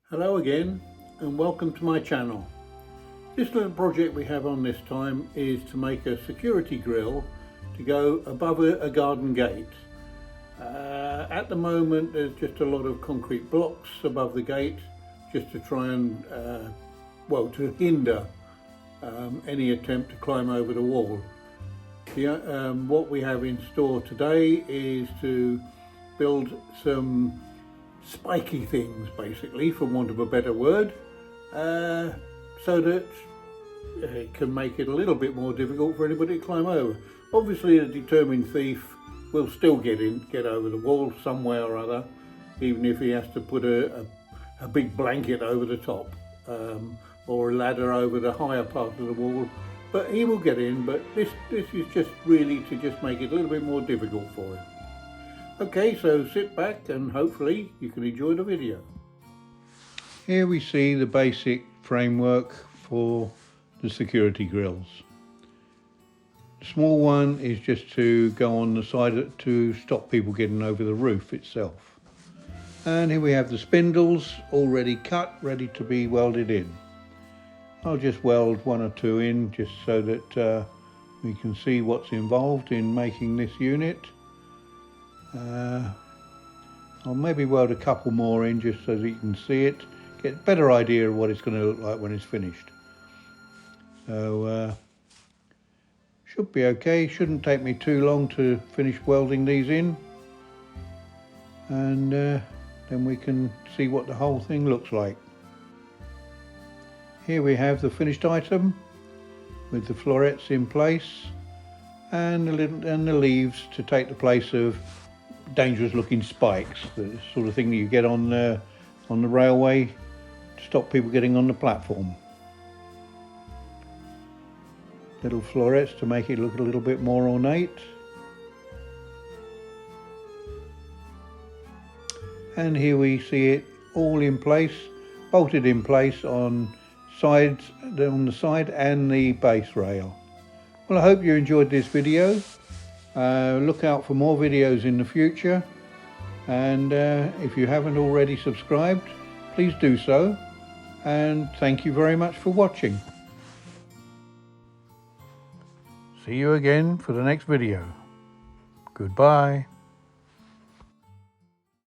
Hello again and welcome to my channel. This little project we have on this time is to make a security grille to go above a garden gate. At the moment there's just a lot of concrete blocks above the gate just to try and, to hinder any attempt to climb over the wall. What we have in store today is to build some spiky things, basically, for want of a better word, so that it can make it a little bit more difficult for anybody to climb over. Obviously a determined thief will still get over the wall some way or other, even if he has to put a big blanket over the top, or a ladder over the higher part of the wall, but he will get in. But this is just really to just make it a little bit more difficult for him. Okay, so sit back and hopefully you can enjoy the video. Here we see the basic framework for the security grills. The small one is just to go on the side to stop people getting over the roof itself. And here we have the spindles already cut, ready to be welded in. I'll just weld one or two in just so that we can see what's involved in making this unit. I'll maybe weld a couple more in just so that you can see it, get a better idea of what it's going to look like when it's finished. So should be okay, shouldn't take me too long to finish welding these in, and then we can see what the whole thing looks like. Here we have the finished item with the florets in place and the leaves to take the place of dangerous looking spikes, the sort of thing that you get on the railway to stop people getting on the platform. Little florets to make it look a little bit more ornate. And here we see it all in place, bolted in place on the side and the base rail. Well, I hope you enjoyed this video. Look out for more videos in the future, and if you haven't already subscribed, please do so, and thank you very much for watching. See you again for the next video. Goodbye.